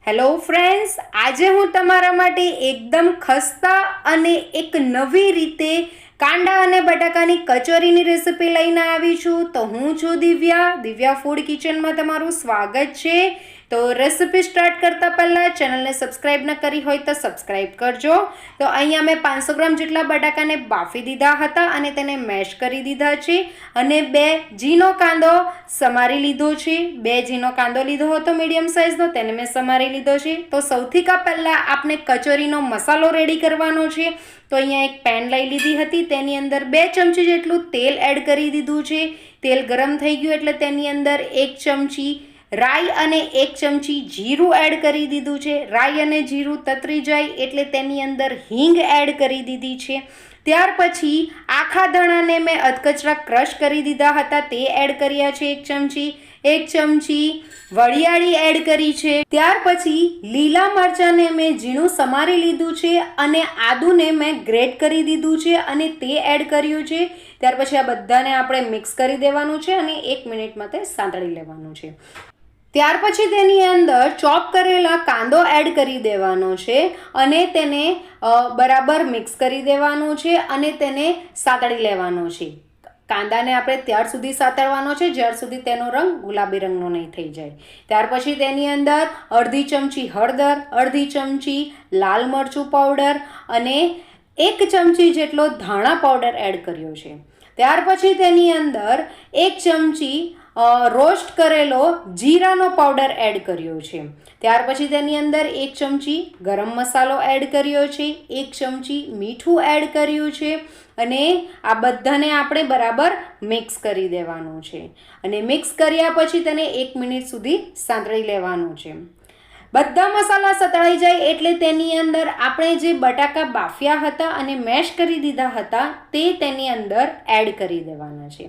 Hello friends, આજે હું તમારા માટે એકદમ ખસ્તા અને એક નવી રીતે કાંડા અને બટાકાની કચોરીની રેસિપી લઈને આવી છું. તો હું છું દિવ્યા ફૂડ કિચનમાં તમારું સ્વાગત છે. તો રેસિપી સ્ટાર્ટ કરતાં પહેલાં ચેનલને સબસ્ક્રાઈબ ન કરી હોય તો સબસ્ક્રાઈબ કરજો. તો અહીંયા મેં 500 ગ્રામ જેટલા બટાકાને બાફી દીધા હતા અને તેને મેશ કરી દીધા છે. અને 2 ઝીણો કાંદો સમારી લીધો છે. 2 ઝીણો કાંદો લીધો હતો મીડિયમ સાઇઝનો, તેને મેં સમારી લીધો છે. તો સૌથી પહેલાં આપણે કચોરીનો મસાલો રેડી કરવાનો છે. તો અહીંયા એક પેન લઈ લીધી હતી, તેની અંદર 2 ચમચી જેટલું તેલ એડ કરી દીધું છે. તેલ ગરમ થઈ ગયું એટલે તેની અંદર 1 ચમચી રાઈ અને 1 ચમચી જીરું એડ કરી દીધું છે. રાઈ અને જીરું તતરી જાય એટલે તેની અંદર હિંગ એડ કરી દીધી છે. ત્યાર પછી આખા ધાણાને મેં અધકચરા ક્રશ કરી દીધા હતા, તે એડ કર્યા છે 1 ચમચી. 1 ચમચી વરિયાળી એડ કરી છે. ત્યાર પછી લીલા મરચાંને મેં ઝીણું સમારી લીધું છે અને આદુને મેં ગ્રેટ કરી દીધું છે અને તે એડ કર્યું છે. ત્યાર પછી આ બધાને આપણે મિક્સ કરી દેવાનું છે અને 1 મિનિટ માટે સાંતળી લેવાનું છે. ત્યાર પછી તેની અંદર ચોપ કરેલા કાંદો એડ કરી દેવાનો છે અને તેને બરાબર મિક્સ કરી દેવાનું છે અને તેને સાતળી લેવાનો છે. કાંદાને આપણે ત્યાર સુધી સાતળવાનો છે જ્યાર સુધી તેનો રંગ ગુલાબી રંગનો નહીં થઈ જાય. ત્યાર પછી તેની અંદર અડધી ચમચી હળદર, અડધી ચમચી લાલ મરચું પાવડર અને 1 ચમચી જેટલો ધાણા પાવડર એડ કર્યો છે. ત્યાર પછી તેની અંદર 1 ચમચી રોસ્ટ કરેલો જીરાનો પાવડર એડ કર્યો છે. ત્યાર પછી તેની અંદર 1 ચમચી ગરમ મસાલો એડ કર્યો છે, 1 ચમચી મીઠું એડ કર્યું છે અને આ બધાને આપણે બરાબર મિક્સ કરી દેવાનું છે. અને મિક્સ કર્યા પછી તેને 1 મિનિટ સુધી સાંતળી લેવાનું છે. બધા મસાલા સતળાઈ જાય એટલે તેની અંદર આપણે જે બટાકા બાફ્યા હતા અને મેશ કરી દીધા હતા તે તેની અંદર એડ કરી દેવાના છે.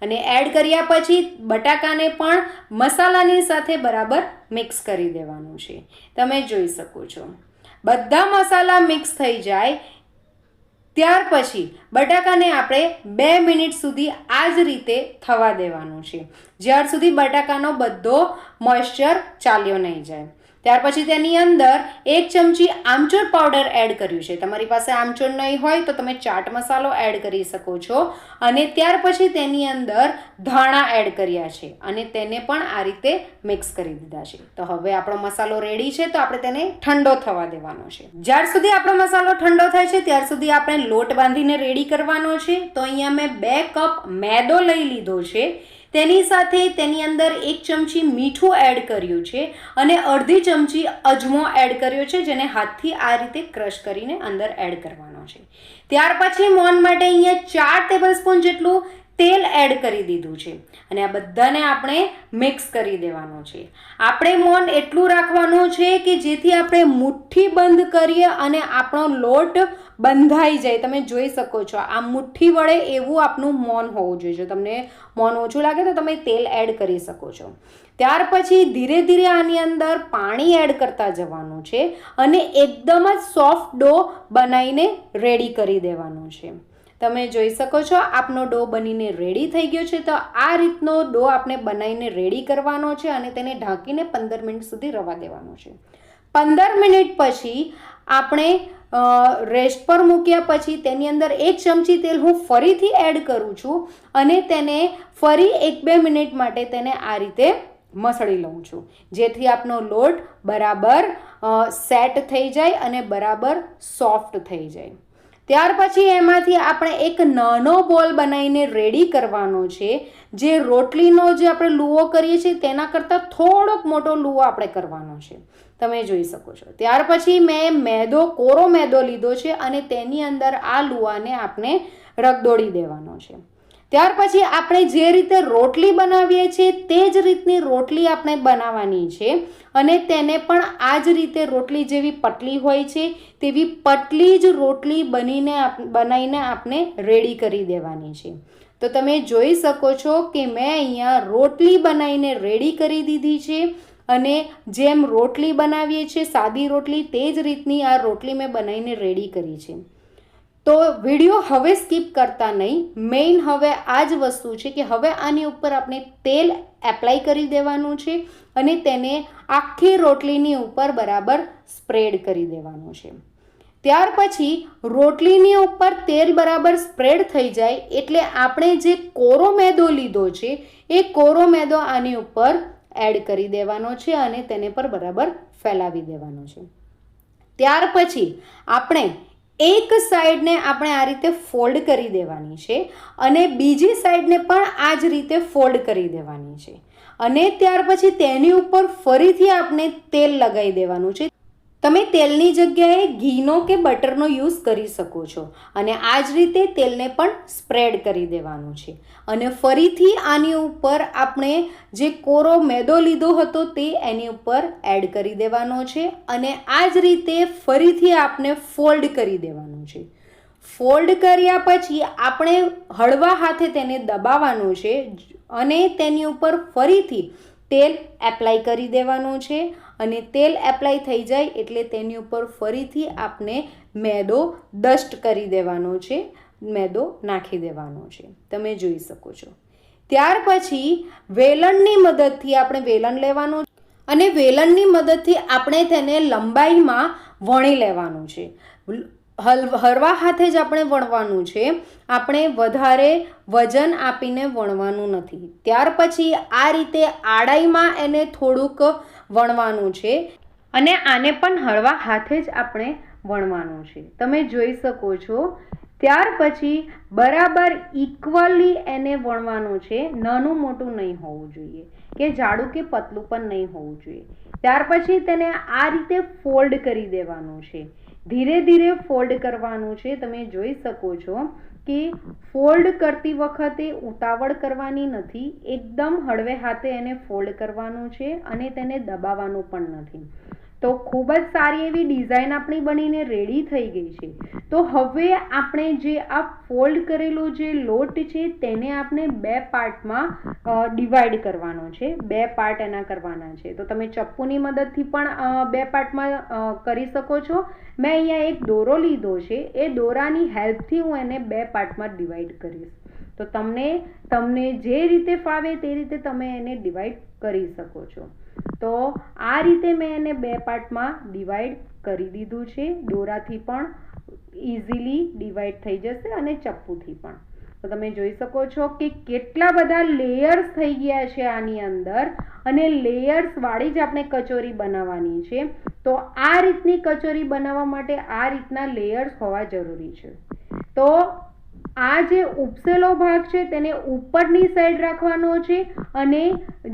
અને એડ કર્યા પછી બટાકાને પણ મસાલાની સાથે બરાબર મિક્સ કરી દેવાનું છે. તમે જોઈ શકો છો બધા મસાલા મિક્સ થઈ જાય ત્યાર પછી બટાકાને આપણે 2 મિનિટ સુધી આ જ રીતે થવા દેવાનું છે, જ્યાર સુધી બટાકાનો બધો મોઇશ્ચર ચાલ્યો નહીં જાય. ત્યાર પછી તેની અંદર 1 ચમચી આમચૂર પાવડર એડ કર્યું છે. તમારી પાસે આમચૂર નહીં હોય તો તમે ચાટ મસાલો એડ કરી શકો છો. અને ત્યાર પછી તેની અંદર ધાણા એડ કર્યા છે અને તેને પણ આ રીતે મિક્સ કરી દીધા છે. તો હવે આપણો મસાલો રેડી છે, તો આપણે તેને ઠંડો થવા દેવાનો છે. જ્યાર સુધી આપણો મસાલો ઠંડો થાય છે ત્યાર સુધી આપણે લોટ બાંધીને રેડી કરવાનો છે. તો અહીંયા મેં 2 કપ મેદો લઈ લીધો છે. તેની સાથે તેની અંદર 1 ચમચી મીઠું એડ કર્યું છે અને અડધી ચમચી અજમો એડ કર્યો છે, જેને હાથથી આ રીતે ક્રશ કરીને અંદર એડ કરવાનો છે. ત્યાર પછી મોણ માટે અહીંયા 4 ટેબલસ્પૂન જેટલું તેલ એડ કરી દીધું છે અને આ બધાને આપણે મિક્સ કરી દેવાનું છે. આપણે મોણ એટલું રાખવાનું છે કે જેથી આપણે મુઠ્ઠી બંધ કરીએ અને આપણો લોટ બંધાઈ જાય. તમે જોઈ શકો છો આ મુઠ્ઠી વળે એવું આપણું મોણ હોવું જોઈએ. જો તમને મોણ ઓછું લાગે તો તમે તેલ એડ કરી શકો છો. ત્યાર પછી ધીરે ધીરે આની અંદર પાણી એડ કરતા જવાનું છે અને એકદમ જ સોફ્ટ ડો બનાવીને રેડી કરી દેવાનું છે. તમે જોઈ શકો છો આપનો ડો બનીને રેડી થઈ ગયો છે. તો આ રીતનો ડો આપણે બનાવીને રેડી કરવાનો છે અને તેને ઢાંકીને 15 મિનિટ સુધી રવા દેવાનો છે. 15 મિનિટ પછી આપણે રેસ્ટ પર મૂક્યા પછી તેની અંદર 1 ચમચી તેલ હું ફરીથી એડ કરું છું અને તેને ફરી 1-2 મિનિટ માટે તેને આ રીતે મસળી લઉં છું, જેથી આપનો લોટ બરાબર સેટ થઈ જાય અને બરાબર સોફ્ટ થઈ જાય. ત્યાર પછી એમાંથી આપણે એક નાનો બોલ બનાવીને રેડી કરવાનો છે. જે રોટલીનો જે આપણે લુવો કરીએ છીએ તેના કરતાં થોડોક મોટો લુવો આપણે કરવાનો છે. તમે જોઈ શકો છો. ત્યાર પછી મેં કોરો મેદો લીધો છે અને તેની અંદર આ લુવાને આપણે રગદોળી દેવાનો છે. ત્યાર પછી આપણે જે રીતે રોટલી બનાવીએ છીએ તે જ રીતની રોટલી આપણે બનાવવાની છે અને તેને પણ આ જ રીતે રોટલી જેવી પતલી હોય છે તેવી પતલી જ રોટલી બનાવીને આપણે રેડી કરી દેવાની છે. તો તમે જોઈ શકો છો કે મેં અહીંયા રોટલી બનાવીને રેડી કરી દીધી છે અને જેમ રોટલી બનાવીએ છીએ સાદી રોટલી તે જ રીતની આ રોટલી મેં બનાવીને રેડી કરી છે. તો વિડીયો હવે સ્કીપ કરતા નહીં. મેઇન હવે આ જ વસ્તુ છે કે હવે આની ઉપર આપણે તેલ એપ્લાય કરી દેવાનું છે અને તેને આખી રોટલીની ઉપર બરાબર સ્પ્રેડ કરી દેવાનું છે. ત્યાર પછી રોટલીની ઉપર તેલ બરાબર સ્પ્રેડ થઈ જાય એટલે આપણે જે કોરો મેદો લીધો છે એ કોરો મેદો આની ઉપર એડ કરી દેવાનો છે અને તેને પર બરાબર ફેલાવી દેવાનો છે. ત્યાર પછી આપણે એક સાઈડને આપણે આ રીતે ફોલ્ડ કરી દેવાની છે અને બીજી સાઈડને પણ આ જ રીતે ફોલ્ડ કરી દેવાની છે અને ત્યાર પછી તેની ઉપર ફરીથી આપણે તેલ લગાવી દેવાનું છે. તમે તેલની જગ્યાએ ઘીનો કે બટરનો યુઝ કરી શકો છો અને આ જ રીતે તેલને પણ સ્પ્રેડ કરી દેવાનું છે અને ફરીથી આની ઉપર આપણે જે કોરો મેદો લીધો હતો તે એની ઉપર એડ કરી દેવાનો છે અને આ જ રીતે ફરીથી આપણે ફોલ્ડ કરી દેવાનું છે. ફોલ્ડ કર્યા પછી આપણે હળવા હાથે તેને દબાવવાનું છે અને તેની ઉપર ફરીથી તેલ એપ્લાય કરી દેવાનું છે અને તેલ એપ્લાય થઈ જાય એટલે તેની ઉપર ફરીથી આપણે મેદો ડસ્ટ કરી દેવાનો છે, મેદો નાખી દેવાનો છે. તમે જોઈ શકો છો. ત્યાર પછી વેલણની મદદથી આપણે વેલણ લેવાનું અને વેલણની મદદથી આપણે તેને લંબાઈમાં વણી લેવાનું છે. હળવા હાથે જ આપણે વણવાનું છે, આપણે વધારે વજન આપીને વણવાનું નથી. ત્યાર પછી આ રીતે આડાઈમાં એને થોડુંક વણવાનું છે અને આને પણ હળવા હાથે જ આપણે વણવાનું છે. તમે જોઈ શકો છો. ત્યાર પછી બરાબર ઇક્વલી એને વણવાનું છે, નાનું મોટું નહીં હોવું જોઈએ કે જાડું કે પતલું પણ નહીં હોવું જોઈએ. ત્યાર પછી તેને આ રીતે ફોલ્ડ કરી દેવાનું છે, ધીરે ધીરે ફોલ્ડ કરવાનું છે. તમે જોઈ શકો છો કે ફોલ્ડ કરતી વખતે ઉતાવળ કરવાની નથી, એકદમ હળવે હાથે એને ફોલ્ડ કરવાનું છે અને તેને દબાવવાનું પણ નથી. તો ખૂબ જ સારી એવી ડિઝાઇન આપણી બનીને રેડી થઈ ગઈ છે. તો હવે આપણે જે આ ફોલ્ડ કરેલો જે લોટ છે તેને આપણે બે પાર્ટમાં ડિવાઈડ કરવાનો છે, બે પાર્ટ એના કરવાના છે. તો તમે ચપ્પુની મદદથી પણ બે પાર્ટમાં કરી શકો છો. મેં અહીંયા એક દોરો લીધો છે, એ દોરાની હેલ્પથી હું એને બે પાર્ટમાં ડિવાઈડ કરીશ. તો તમને જે રીતે ફાવે તે રીતે તમે એને ડિવાઈડ કરી શકો છો. તો આ રીતે મેં એને બે પાર્ટમાં ડિવાઈડ કરી દીધું છે. દોરાથી પણ ઇઝીલી ડિવાઈડ થઈ જશે અને ચપ્પુથી પણ. તો તમે જોઈ શકો છો કે કેટલા બધા લેયર્સ થઈ ગયા છે આની અંદર અને લેયર્સ વાળી જ આપણે કચોરી બનાવવાની છે. તો આ રીતની કચોરી બનાવવા માટે આ રીતના લેયર્સ હોવા જરૂરી છે. તો આ જે ઉપસેલો ભાગ છે તેને ઉપરની સાઈડ રાખવાનો છે અને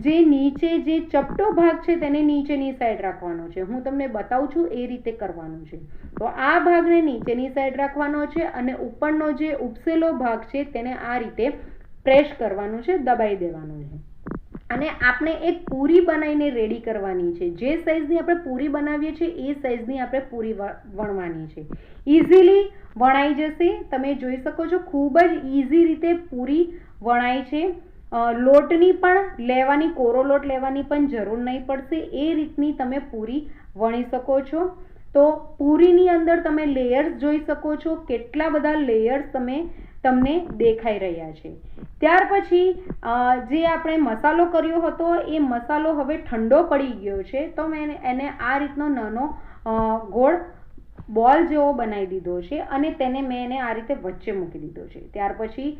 જે નીચે જે ચપટો ભાગ છે તેને નીચેની સાઈડ રાખવાનો છે. હું તમને બતાવું છું એ રીતે કરવાનું છે. તો આ ભાગને નીચેની સાઈડ રાખવાનો છે અને ઉપરનો જે ઉપસેલો ભાગ છે તેને આ રીતે પ્રેસ કરવાનું છે, દબાઈ દેવાનું છે. અને આપણે એક પૂરી બનાવીને રેડી કરવાની છે. જે સાઈઝની આપણે પૂરી બનાવીએ છીએ એ સાઈઝની આપણે પૂરી વણવાની છે. ઇઝીલી વણાઈ જશે. તમે જોઈ શકો છો ખૂબ જ ઇઝી રીતે પૂરી વણાય છે. લોટની પણ લેવાની, કોરો લોટ લેવાની પણ જરૂર નહીં પડશે. એ રીતની તમે પૂરી વણી શકો છો. તો પૂરીની અંદર તમે લેયર્સ જોઈ શકો છો, કેટલા બધા લેયર્સ તમને દેખાઈ રહ્યા છે. ત્યાર પછી જે આપણે મસાલો કર્યો હતો એ મસાલો હવે ઠંડો પડી ગયો છે. તો મેં એને આ રીતનો નાનો ગોળ બોલ જેવો બનાવી દીધો છે અને તેને મેં એને આ રીતે વચ્ચે મૂકી દીધો છે. ત્યાર પછી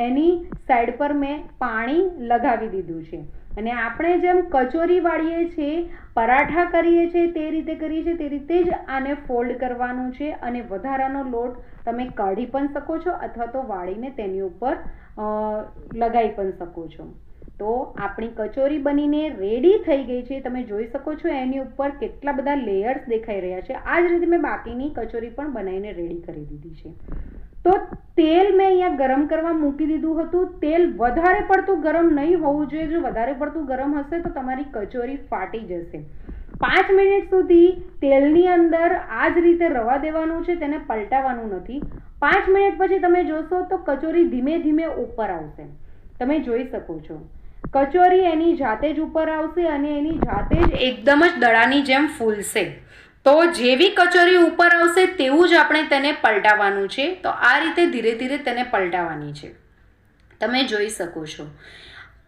એની સાઈડ પર મેં પાણી લગાવી દીધું છે અને આપણે જેમ કચોરી વાળીએ છીએ, પરાઠા કરીએ છીએ તે રીતે કરીએ છીએ તે રીતે જ આને ફોલ્ડ કરવાનું છે અને વધારાનો લોટ તમે કાઢી પણ શકો છો અથવા તો વાળીને તેની ઉપર લગાવી પણ શકો છો. તો આપણી કચોરી બનીને રેડી થઈ ગઈ છે. તમે જોઈ શકો છો એની ઉપર કેટલા બધા લેયર્સ દેખાઈ રહ્યા છે. આ જ રીતે મેં બાકીની કચોરી પણ બનાવીને રેડી કરી દીધી છે. તો તેલ મેં અહીંયા ગરમ કરવા મૂકી દીધું હતું. તેલ વધારે પડતું ગરમ નહીં હોવું જોઈએ. જો વધારે પડતું ગરમ હશે તો તમારી કચોરી ફાટી જશે. 5 મિનિટ સુધી તેલની અંદર આ જ રીતે રવા દેવાનું છે, તેને પલટાવવાનું નથી. 5 મિનિટ પછી તમે જોશો તો કચોરી ધીમે ધીમે ઉપર આવશે. તમે જોઈ શકો છો કચોરી એની જાતે જ ઉપર આવશે અને એની જાતે જ એકદમ જ દડાની જેમ ફૂલશે. તો જેવી કચોરી ઉપર આવશે તેવું જ આપણે તેને પલટાવવાનું છે. તો આ રીતે ધીરે ધીરે તેને પલટાવવાની છે. તમે જોઈ શકો છો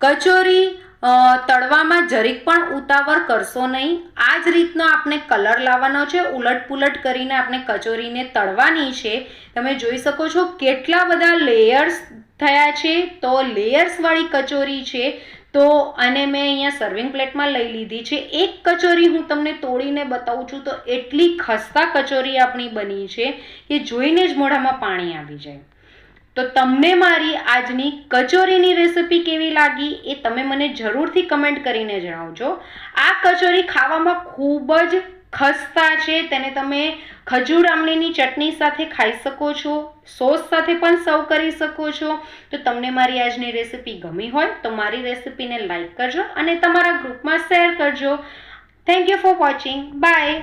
કચોરી તળવામાં જરીક પણ ઉતાવળ કરશો નહીં. આ જ રીતનો આપણે કલર લાવવાનો છે. ઉલટ પુલટ કરીને આપણે કચોરીને તળવાની છે. તમે જોઈ શકો છો કેટલા બધા લેયર્સ થયા છે. તો લેયર્સવાળી કચોરી છે. તો અને મેં અહીંયા સર્વિંગ પ્લેટમાં લઈ લીધી છે. એક કચોરી હું તમને તોડીને બતાવું છું તો એટલી ખસ્તા કચોરી આપણી બની છે કે જોઈને જ મોઢામાં પાણી આવી જાય. તો તમને મારી આજની કચોરીની રેસિપી કેવી લાગી એ તમે મને જરૂરથી કમેન્ટ કરીને જણાવજો. આ કચોરી ખાવામાં ખૂબ જ ખસ્તા છે. તેને તમે ખજૂર આમલીની ચટણી સાથે ખાઈ શકો છો, સોસ સાથે પણ સર્વ કરી શકો છો. તો તમને મારી આજની રેસિપી ગમી હોય તો મારી રેસિપીને લાઈક કરજો અને તમારા ગ્રુપમાં શેર કરજો. Thank you for watching. By.